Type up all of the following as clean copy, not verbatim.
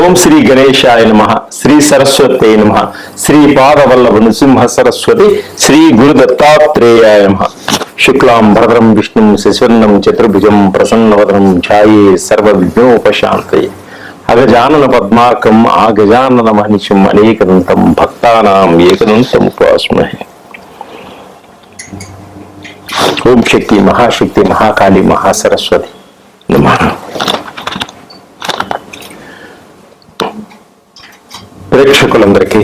ఓం శ్రీ గణేశాయ నమః, శ్రీ సరస్వతే నమః, శ్రీ పాదవల్లభ నృసింహ సరస్వతి, శ్రీ గురు దత్తాత్రేయాయ నమః. శుక్లాం భరద్రం విష్ణుం శశివర్ణం చతుర్భుజం ప్రసన్నవదనం ఛాయే సర్వవిఘ్నోపశాంతయే. అగజానన పద్మార్కం ఆ గజానన మహిషం అనేకదంతం భక్తానాం ఏకదంతం ఉపాస్మహే. ఓం శక్తి మహాశక్తి మహాకాళి మహాసరస్వతి నమః. ప్రేక్షకులందరికీ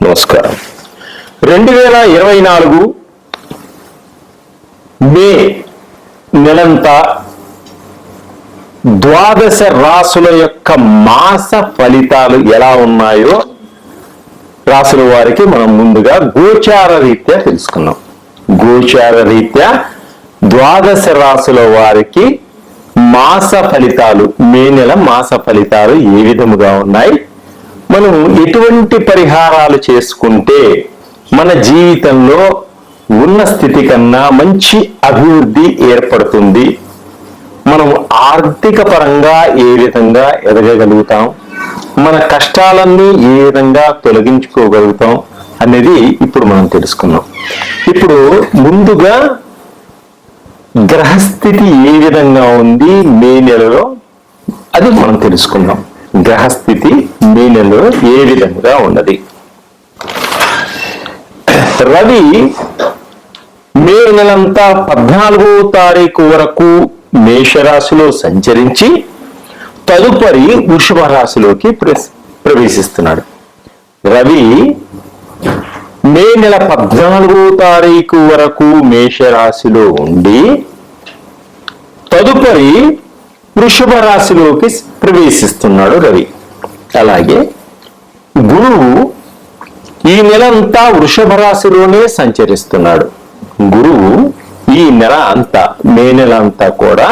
నమస్కారం. 2024 మే నెలంతా ద్వాదశ రాసుల యొక్క మాస ఫలితాలు ఎలా ఉన్నాయో రాసుల వారికి మనం ముందుగా గోచార రీత్యా తెలుసుకున్నాం. గోచార రీత్యా ద్వాదశ రాసుల వారికి మాస ఫలితాలు, మే నెల మాస ఫలితాలు ఏ విధముగా ఉన్నాయి, మనం ఎటువంటి పరిహారాలు చేసుకుంటే మన జీవితంలో ఉన్న స్థితి కన్నా మంచి అభివృద్ధి ఏర్పడుతుంది, మనం ఆర్థిక పరంగా ఏ విధంగా ఎదగగలుగుతాం, మన కష్టాలన్నీ ఏ విధంగా తొలగించుకోగలుగుతాం అనేది ఇప్పుడు మనం తెలుసుకున్నాం. ఇప్పుడు ముందుగా గ్రహస్థితి ఏ విధంగా ఉంది మే నెలలో అది మనం తెలుసుకుందాం. గ్రహస్థితి మే నెలలో ఏ విధంగా ఉన్నది. రవి మే నెలంతా 14వ తారీఖు వరకు మేషరాశిలో సంచరించి తదుపరి వృషభ రాశిలోకి ప్రవేశిస్తున్నాడు. రవి మే నెల 14వ తారీఖు వరకు మేషరాశిలో ఉండి తదుపరి వృషభ రాశిలోకి ప్రవేశిస్తున్నాడు రవి. అలాగే గురువు ఈ నెల అంతా వృషభ రాశిలోనే సంచరిస్తున్నాడు. గురువు ఈ నెల అంతా, మే నెల అంతా కూడా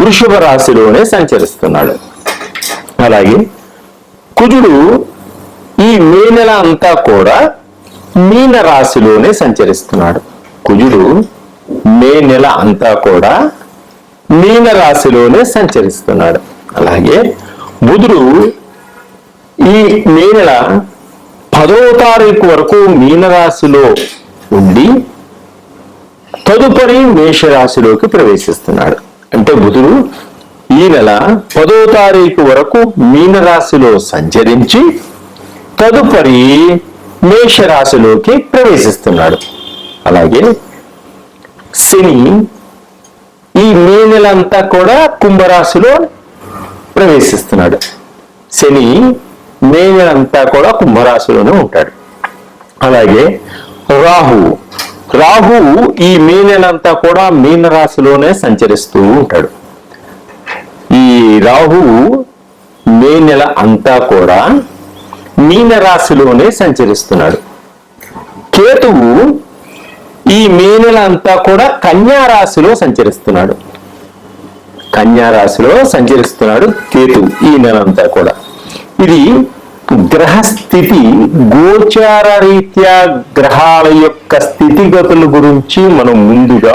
వృషభ రాశిలోనే సంచరిస్తున్నాడు. అలాగే కుజుడు ఈ మే నెల అంతా కూడా మీన రాశిలోనే సంచరిస్తున్నాడు. కుజుడు మే నెల అంతా కూడా మీన రాశిలోనే సంచరిస్తున్నాడు. అలాగే బుధుడు ఈ మే నెల 10వ తారీఖు వరకు మీన రాశిలో ఉండి తదుపరి మేషరాశిలోకి ప్రవేశిస్తున్నాడు. అంటే బుధుడు ఈ నెల 10వ తారీఖు వరకు మీన రాశిలో సంచరించి తదుపరి మేషరాశిలోకి ప్రవేశిస్తున్నాడు. అలాగే శని ఈ మే నెల అంతా కూడా కుంభరాశిలో ప్రవేశిస్తున్నాడు. శని మే నెల అంతా కూడా కుంభరాశిలోనే ఉంటాడు. అలాగే రాహువు ఈ మే నెల అంతా కూడా మీన రాశిలోనే సంచరిస్తూ ఉంటాడు. ఈ రాహువు మే నెల అంతా కూడా మీన రాశిలోనే సంచరిస్తున్నాడు. కేతువు ఈ మే నెల అంతా కూడా కన్యా రాశిలో సంచరిస్తున్నాడు. కన్యా రాశిలో సంచరిస్తున్నాడు కేతువు ఈ నెల అంతా కూడా. ఇది గ్రహస్థితి, గోచార రీత్యా గ్రహాల యొక్క స్థితిగతుల గురించి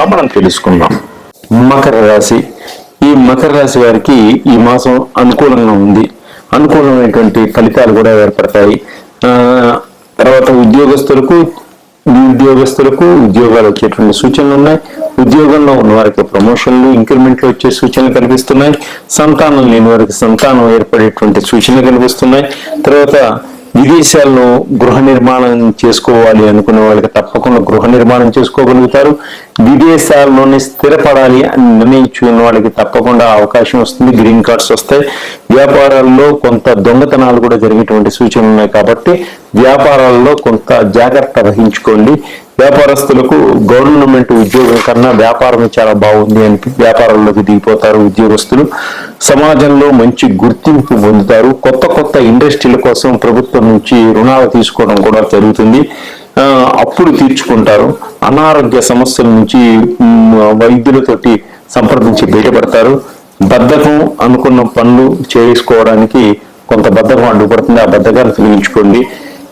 మనం తెలుసుకున్నాం. మకర రాశి, ఈ మకర రాశి వారికి ఈ మాసం అనుకూలంగా ఉంది. అనుకూలమైనటువంటి ఫలితాలు కూడా ఏర్పడతాయి. తర్వాత ఉద్యోగస్తులకు ఉద్యోగాలు వచ్చేటువంటి సూచనలు ఉన్నాయి. ఉద్యోగంలో ఉన్న వారికి ప్రమోషన్లు, ఇంక్రిమెంట్లు వచ్చే సూచనలు కనిపిస్తున్నాయి. సంతానం లేని వారికి సంతానం ఏర్పడేటువంటి సూచనలు కనిపిస్తున్నాయి. తర్వాత విదేశాల్లో గృహ నిర్మాణం చేసుకోవాలి అనుకునే వాళ్ళకి తప్పకుండా గృహ నిర్మాణం చేసుకోగలుగుతారు. విదేశాల్లోనే స్థిరపడాలి అని నిర్ణయించుకున్న వాళ్ళకి తప్పకుండా అవకాశం వస్తుంది, గ్రీన్ కార్డ్స్ వస్తాయి. వ్యాపారాల్లో కొంత దొంగతనాలు కూడా జరిగేటువంటి సూచనలు ఉన్నాయి కాబట్టి వ్యాపారాల్లో కొంత జాగ్రత్త వహించుకోండి. వ్యాపారస్తులకు గవర్నమెంట్ ఉద్యోగం కన్నా వ్యాపారం చాలా బాగుంది అని వ్యాపారంలోకి దిగిపోతారు ఉద్యోగస్తులు. సమాజంలో మంచి గుర్తింపు పొందుతారు. కొత్త ఇండస్ట్రీల కోసం ప్రభుత్వం నుంచి రుణాలు తీసుకోవడం కూడా జరుగుతుంది. అప్పులు తీర్చుకుంటారు. అనారోగ్య సమస్యల నుంచి వైద్యులతోటి సంప్రదించి బయటపడతారు. బద్ధకం అనుకున్న పనులు చేసుకోవడానికి కొంత బద్ధకం అడ్డుపడుతుంది. ఆ బద్ధకాన్ని తొలగించుకోండి.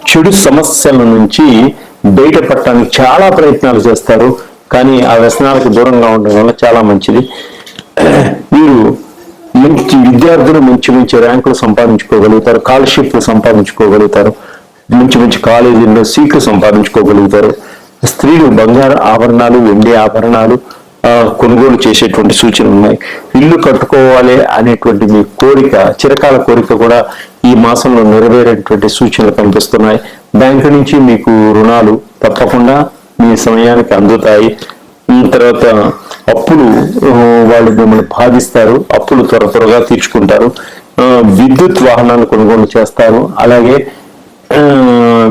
చెడు సమస్యల నుంచి బయటపడటానికి చాలా ప్రయత్నాలు చేస్తారు, కానీ ఆ వ్యసనాలకు దూరంగా ఉండడం వల్ల చాలా మంచిది. వీరు మంచి విద్యార్థులు మంచి మంచి ర్యాంకులు సంపాదించుకోగలుగుతారు, స్కాలర్షిప్లు సంపాదించుకోగలుగుతారు, మంచి మంచి కాలేజీల్లో సీట్లు సంపాదించుకోగలుగుతారు. స్త్రీలు బంగారు ఆభరణాలు, వెండి ఆభరణాలు కొనుగోలు చేసేటువంటి సూచనలు ఉన్నాయి. ఇల్లు కట్టుకోవాలి అనేటువంటి మీ కోరిక, చిరకాల కోరిక కూడా ఈ మాసంలో నెరవేరేటువంటి సూచనలు కనిపిస్తున్నాయి. బ్యాంకు నుంచి మీకు రుణాలు తప్పకుండా మీ సమయానికి అందుతాయి. తర్వాత అప్పులు వాళ్ళు మిమ్మల్ని బాధిస్తారు, అప్పులు త్వరగా తీర్చుకుంటారు. విద్యుత్ వాహనాలు కొనుగోలు చేస్తారు. అలాగే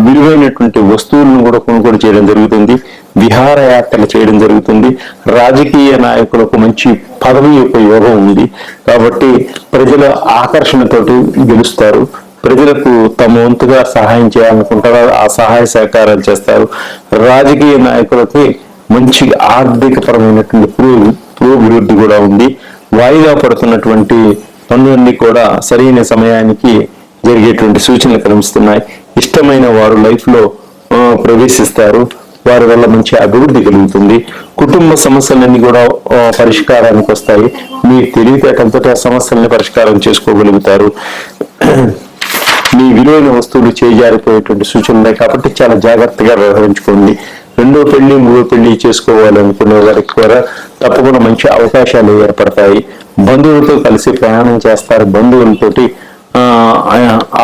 విలువైనటువంటి వస్తువులను కూడా కొనుగోలు చేయడం జరుగుతుంది. విహారయాత్రలు చేయడం జరుగుతుంది. రాజకీయ నాయకులకు మంచి పదవి యొక్క యోగం ఉంది కాబట్టి ప్రజల ఆకర్షణతోటి గెలుస్తారు. ప్రజలకు తమ వంతుగా సహాయం చేయాలనుకుంటారు, ఆ సహాయ సహకారాలు చేస్తారు. రాజకీయ నాయకులకి మంచి ఆర్థిక పరమైనటువంటి పురోభివృద్ధి కూడా ఉంది. వాయిదా పడుతున్నటువంటి పనులన్నీ కూడా సరైన సమయానికి జరిగేటువంటి సూచనలు కనిపిస్తున్నాయి. ఇష్టమైన వారు లైఫ్ లో ప్రవేశిస్తారు, వారి వల్ల మంచి అభివృద్ధి కలుగుతుంది. కుటుంబ సమస్యలన్నీ కూడా పరిష్కారానికి వస్తాయి. మీ తెలివితేటలతో ఆ సమస్యల్ని పరిష్కారం చేసుకోగలుగుతారు. మీ విలువైన వస్తువులు చేజారిపోయేటువంటి సూచనలు ఉన్నాయి కాబట్టి చాలా జాగ్రత్తగా వ్యవహరించుకోండి. రెండో పెళ్లి, మూడో పెళ్లి చేసుకోవాలనుకునే వారికి కూడా తప్పకుండా మంచి అవకాశాలు ఏర్పడతాయి. బంధువులతో కలిసి ప్రయాణం చేస్తారు, బంధువులతోటి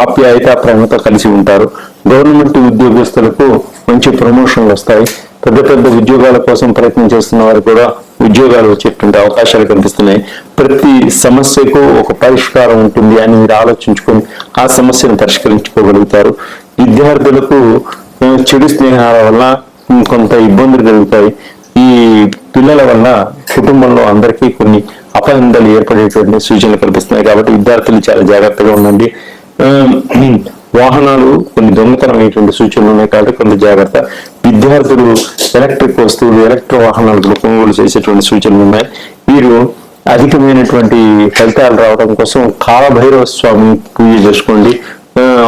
ఆప్యాయత ప్రేమతో కలిసి ఉంటారు. గవర్నమెంట్ ఉద్యోగస్తులకు మంచి ప్రమోషన్లు వస్తాయి. పెద్ద పెద్ద ఉద్యోగాల కోసం ప్రయత్నం చేస్తున్న వారు కూడా ఉద్యోగాలు వచ్చేటువంటి అవకాశాలు కనిపిస్తున్నాయి. ప్రతి సమస్యకు ఒక పరిష్కారం ఉంటుంది అని మీరు ఆలోచించుకొని ఆ సమస్యను పరిష్కరించుకోగలుగుతారు. విద్యార్థులకు చెడు స్నేహాల వల్ల కొంత ఇబ్బందులు కలుగుతాయి. ఈ పిల్లల వల్ల కుటుంబంలో అందరికీ కొన్ని అపనిందలు ఏర్పడేటువంటి సూచనలు కనిపిస్తున్నాయి కాబట్టి విద్యార్థులు చాలా జాగ్రత్తగా ఉండండి. వాహనాలు కొన్ని దొంగతనం అయ్యేటువంటి సూచనలు ఉన్నాయి కాబట్టి కొంత జాగ్రత్త. విద్యార్థులు ఎలక్ట్రిక్ వస్తువులు, ఎలక్ట్రిక్ వాహనాలు కొనుగోలు చేసేటువంటి సూచనలు ఉన్నాయి. వీరు అధికమైనటువంటి ఫలితాలు రావడం కోసం కాలభైరవ స్వామి పూజ చేసుకోండి.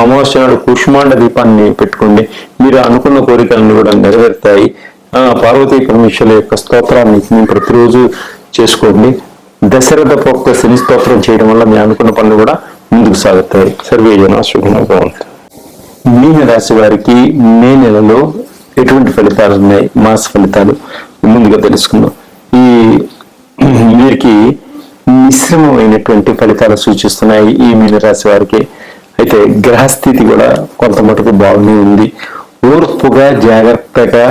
అమావాస్య నాడు కుష్మాండ దీపాన్ని పెట్టుకోండి. మీరు అనుకున్న కోరికలను కూడా నెరవేరుతాయి. పార్వతీ పరమేశ్వరుల యొక్క స్తోత్రాన్ని ప్రతిరోజు చేసుకోండి. దశరథ ప్రోక్త శని స్తోత్రం చేయడం వల్ల మీ అనుకున్న పనులు కూడా ముందుకు సాగుతాయి. సర్వే జన శుభంగా భవంతు. మీన రాశి వారికి మే నెలలో ఎటువంటి ఫలితాలు ఉన్నాయి, మాస ఫలితాలు ముందుగా తెలుసుకుందాం. వీరికి మిశ్రమమైనటువంటి ఫలితాలు సూచిస్తున్నాయి ఈ మీన రాశి వారికి. అయితే గ్రహస్థితి కూడా కొంత మటుకు బాగానే ఉంది. ఓర్పుగా జాగ్రత్తగా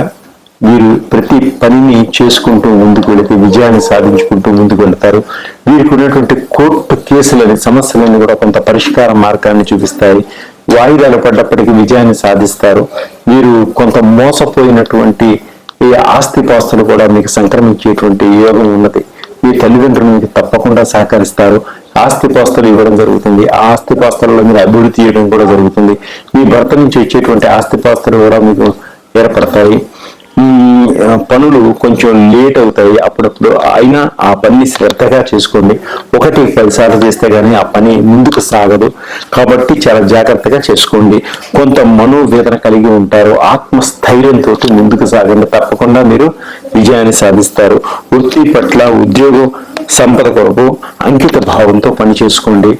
వీరు ప్రతి పనిని చేసుకుంటూ ముందుకు వెళితే విజయాన్ని సాధించుకుంటూ ముందుకు వెళతారు. వీరికి ఉన్నటువంటి కోర్టు కేసులని, సమస్యలని కూడా కొంత పరిష్కార మార్గాన్ని చూపిస్తాయి. వాయిదాలు పడ్డప్పటికీ విజయాన్ని సాధిస్తారు. వీరు కొంత మోసపోయినటువంటి ఈ ఆస్తిపాస్తులు కూడా మీకు సంక్రమించేటువంటి యోగం ఉన్నది. మీ తల్లిదండ్రులు మీకు తప్పకుండా సహకరిస్తారు. ఆస్తిపాస్తులు ఇవ్వడం జరుగుతుంది. ఆ ఆస్తిపాస్తులలో మీరు అభివృద్ధి చేయడం కూడా జరుగుతుంది. మీ భర్త నుంచి వచ్చేటువంటి ఆస్తిపాస్తులు కూడా మీకు ఏర్పడతాయి. పనులు కొంచెం లేట్ అవుతాయి అప్పుడప్పుడు, అయినా ఆ పనిని శ్రద్ధగా చేసుకోండి. 1-10 సార్లు చేస్తే గానీ ఆ పని ముందుకు సాగదు కాబట్టి చాలా జాగ్రత్తగా చేసుకోండి. కొంత మనోవేదన కలిగి ఉంటారు. ఆత్మస్థైర్యంతో ముందుకు సాగండి, తప్పకుండా మీరు విజయాన్ని సాధిస్తారు. వృత్తి పట్ల, ఉద్యోగం సంపద కొరకు అంకిత భావంతో పని చేసుకోండి.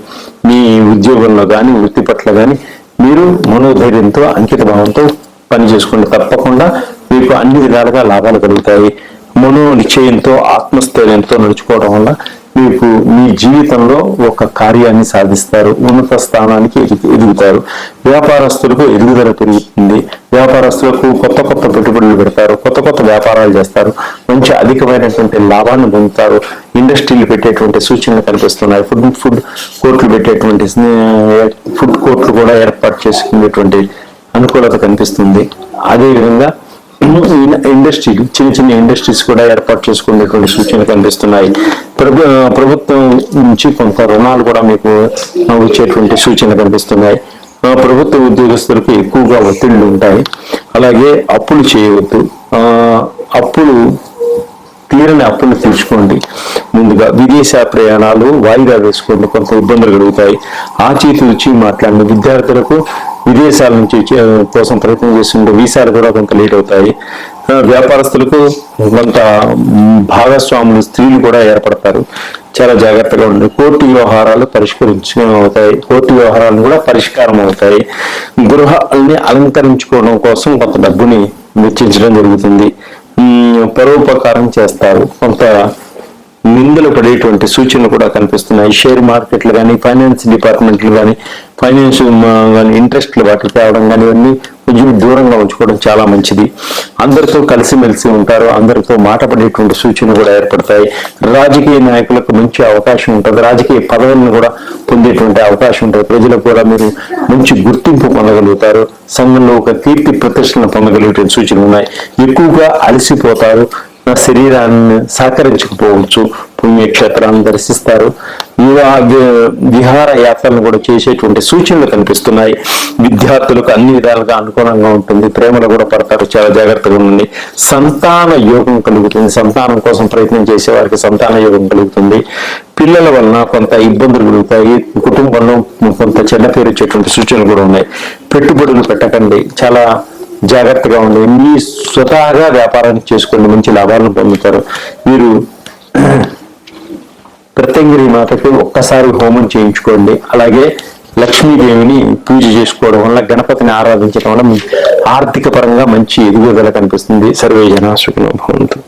మీ ఉద్యోగంలో కానీ వృత్తి పట్ల కానీ మీరు మనోధైర్యంతో, అంకిత భావంతో పని చేసుకోండి. తప్పకుండా మీకు అన్ని విధాలుగా లాభాలు కలుగుతాయి. మనో నిశ్చయంతో, ఆత్మస్థైర్యంతో నడుచుకోవడం వల్ల మీకు మీ జీవితంలో ఒక కార్యాన్ని సాధిస్తారు. ఉన్నత స్థానానికి ఎదుగుతారు. వ్యాపారస్తులకు ఎదుగుదల పెరుగుతుంది. వ్యాపారస్తులకు కొత్త కొత్త పెట్టుబడులు పెడతారు. కొత్త కొత్త వ్యాపారాలు చేస్తారు. మంచి అధికమైనటువంటి లాభాన్ని పొందుతారు. ఇండస్ట్రీలు పెట్టేటువంటి సూచనలు కనిపిస్తున్నాయి. ఫుడ్ కోర్టులు పెట్టేటువంటి ఫుడ్ కోర్టులు కూడా ఏర్పాటు చేసుకునేటువంటి అనుకూలత కనిపిస్తుంది. అదేవిధంగా ఇండస్ట్రీలు, చిన్న చిన్న ఇండస్ట్రీస్ కూడా ఏర్పాటు చేసుకునేటువంటి సూచనలు కనిపిస్తున్నాయి. ప్రభుత్వం నుంచి కొంత రుణాలు కూడా మీకు వచ్చేటువంటి సూచనలు కనిపిస్తున్నాయి. ప్రభుత్వ ఉద్యోగస్తులకు ఎక్కువగా ఒత్తిళ్లు ఉంటాయి. అలాగే అప్పులు చేయవద్దు. తీరని అప్పులు తీర్చుకోండి. ముందుగా విదేశీ ప్రయాణాలు వాయిదా వేసుకోండి, కొంత ఇబ్బందులు కలుగుతాయి. ఆచితూచి మాట్లాడిన విద్యార్థులకు విదేశాల నుంచి కోసం ప్రయత్నం చేస్తుంటే వీసాలు కూడా కొంత లేట్ అవుతాయి. వ్యాపారస్తులకు కొంత భాగస్వాములు స్త్రీలు కూడా ఏర్పడతారు. చాలా జాగ్రత్తగా ఉండి కోర్టు వ్యవహారాలు అవుతాయి. కోర్టు వ్యవహారాలు కూడా పరిష్కారం అవుతాయి. గృహాల్ని అలంకరించుకోవడం కోసం కొంత డబ్బుని వెచ్చించడం జరుగుతుంది. పరోపకారం చేస్తారు. కొంత నిందలు పడేటువంటి సూచనలు కూడా కనిపిస్తున్నాయి. షేర్ మార్కెట్లు కానీ, ఫైనాన్స్ డిపార్ట్మెంట్లు కానీ, ఫైనాన్స్ కానీ ఇంట్రెస్ట్లు వాటికి తేవడం కానీ ఇవన్నీ కొంచెం దూరంగా ఉంచుకోవడం చాలా మంచిది. అందరితో కలిసిమెలిసి ఉంటారు. అందరితో మాట పడేటువంటి సూచనలు కూడా ఏర్పడతాయి. రాజకీయ నాయకులకు మంచి అవకాశం ఉంటుంది. రాజకీయ పదవులను కూడా పొందేటువంటి అవకాశం ఉంటుంది. ప్రజలకు కూడా మీరు మంచి గుర్తింపు పొందగలుగుతారు. సంఘంలో ఒక కీర్తి ప్రతిష్టలను పొందగలిగేటువంటి సూచనలు ఉన్నాయి. ఎక్కువగా అలసిపోతారు. శరీరాన్ని సహకరించకపోవచ్చు. పుణ్యక్షేత్రాలను దర్శిస్తారు. విహార యాత్రలను కూడా చేసేటువంటి సూచనలు కనిపిస్తున్నాయి. విద్యార్థులకు అన్ని విధాలుగా అనుకూలంగా ఉంటుంది. ప్రేమలో కూడా పడతారు. చాలా జాగ్రత్తగా ఉండండి. సంతాన యోగం కలుగుతుంది. సంతానం కోసం ప్రయత్నం చేసే వారికి సంతాన యోగం కలుగుతుంది. పిల్లల వలన కొంత ఇబ్బందులు కలుగుతాయి. కుటుంబంలో కొంత చెడ్డ పేరు వచ్చేటువంటి సూచనలు కూడా ఉన్నాయి. పెట్టుబడులు పెట్టకండి. చాలా జాగ్రత్తగా ఉండి మీ స్వతహాగా వ్యాపారాన్ని చేసుకోండి. మంచి లాభాలను పొందుతారు. మీరు ప్రత్యంగిరి మాతకి ఒక్కసారి హోమం చేయించుకోండి. అలాగే లక్ష్మీదేవిని పూజ చేసుకోవడం వల్ల, గణపతిని ఆరాధించడం వల్ల ఆర్థిక పరంగా మంచి ఎదుగుదల కనిపిస్తుంది. సర్వే జనా సుఖినో భవంతు.